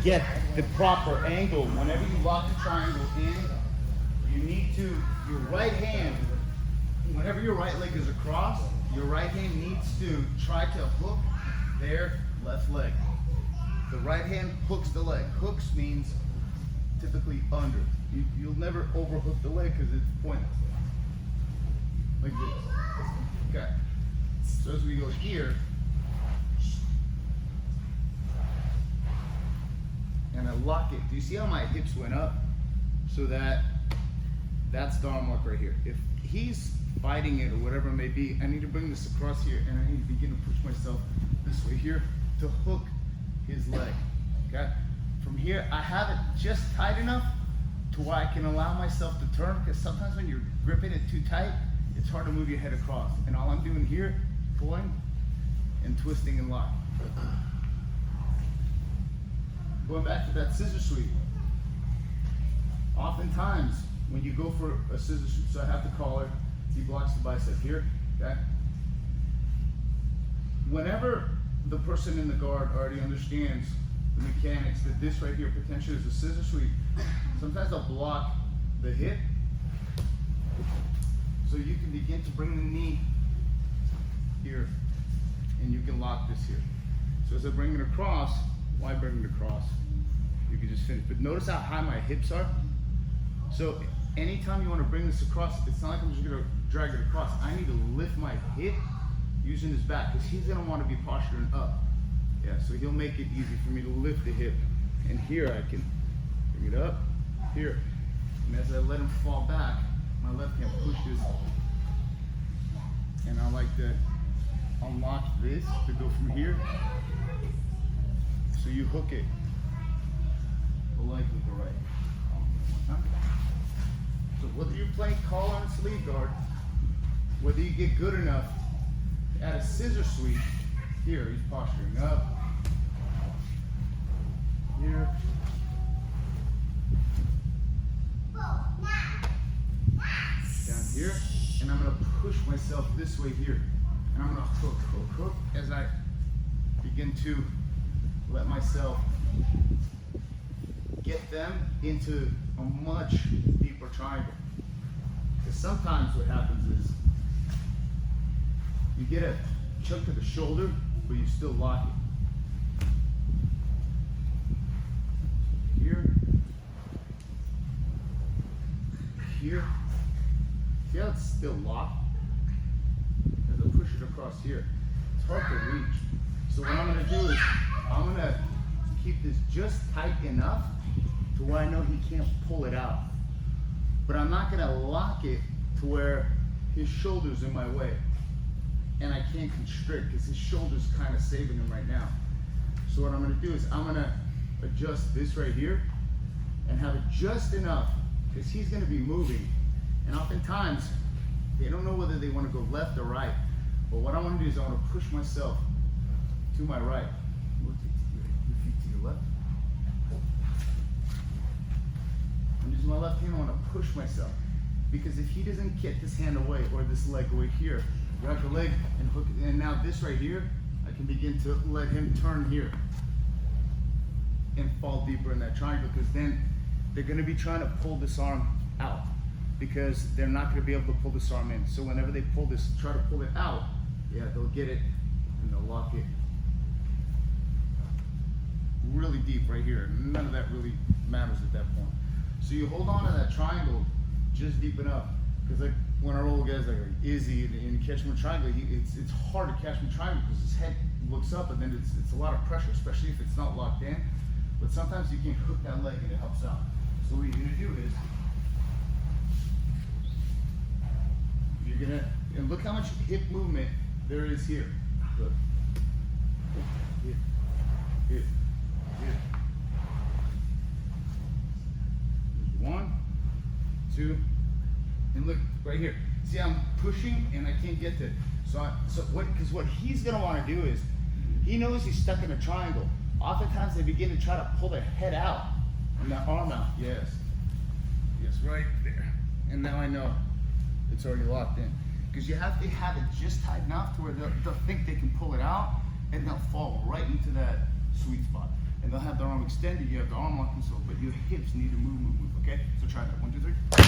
get the proper angle. Whenever you lock the triangle in, you need to, your right hand, whenever your right leg is across, your right hand needs to try to hook their left leg. The right hand hooks the leg. Hooks means typically under. You'll never overhook the leg because it's pointless. Like this. Okay. So as we go here, and I lock it. Do you see how my hips went up? So that's the arm lock right here. If he's fighting it or whatever it may be, I need to bring this across here and I need to begin to push myself this way here to hook his leg. Okay? From here, I have it just tight enough to where I can allow myself to turn, because sometimes when you're gripping it too tight, it's hard to move your head across. And all I'm doing here, pulling and twisting and locking. Going back to that scissor sweep. Oftentimes, when you go for a scissor sweep, so I have the collar, he blocks the bicep here, okay? Whenever the person in the guard already understands the mechanics that this right here potentially is a scissor sweep, sometimes they'll block the hip, so you can begin to bring the knee here, and you can lock this here. So as I bring it across, why bring it across? You can just finish. But notice how high my hips are. So anytime you want to bring this across, it's not like I'm just going to drag it across. I need to lift my hip using his back, because he's going to want to be posturing up. Yeah, so he'll make it easy for me to lift the hip. And here I can bring it up, here. And as I let him fall back, my left hand pushes. And I like to unlock this to go from here. So you hook it, the leg with the right. So whether you're playing collar and sleeve guard, whether you get good enough to add a scissor sweep, here he's posturing up, here, down here, and I'm gonna push myself this way here. And I'm gonna hook, hook, hook as I begin to let myself get them into a much deeper triangle. Because sometimes what happens is you get a chunk of the shoulder, but you still lock it. Here, here. See how it's still locked? As I push it across here, it's hard to reach. So what I'm gonna do is, I'm gonna keep this just tight enough to where I know he can't pull it out. But I'm not gonna lock it to where his shoulder's in my way. And I can't constrict because his shoulder's kind of saving him right now. So what I'm gonna do is I'm gonna adjust this right here and have it just enough, because he's gonna be moving. And oftentimes, they don't know whether they wanna go left or right. But what I wanna do is I wanna push myself to my right. Your feet to your left. I'm using my left hand, I want to push myself. Because if he doesn't get this hand away or this leg away here, grab the leg and hook it. And now this right here, I can begin to let him turn here and fall deeper in that triangle, because then they're going to be trying to pull this arm out, because they're not going to be able to pull this arm in. So whenever they pull this, try to pull it out, yeah, they'll get it and they'll lock it really deep right here. None of that really matters at that point. So you hold on to that triangle just deep enough, because like when our old guys like Izzy and you catch him in triangle, it's hard to catch him in triangle because his head looks up, and then it's a lot of pressure, especially if it's not locked in. But sometimes you can hook that leg and it helps out. So what you're gonna do is you're gonna, and look how much hip movement there is here. Look. Here, here. Here. There's 1, 2, and look right here. See, I'm pushing and I can't get to it. Because what he's gonna want to do is, he knows he's stuck in a triangle. Oftentimes they begin to try to pull their head out and their arm out. Yes, yes, right there. And now I know it's already locked in. Because you have to have it just tight enough to where they'll think they can pull it out, and they'll fall right into that sweet spot. And and they'll have their arm extended, you have the arm locked and so, but your hips need to move, okay? So try that, 1, 2, 3.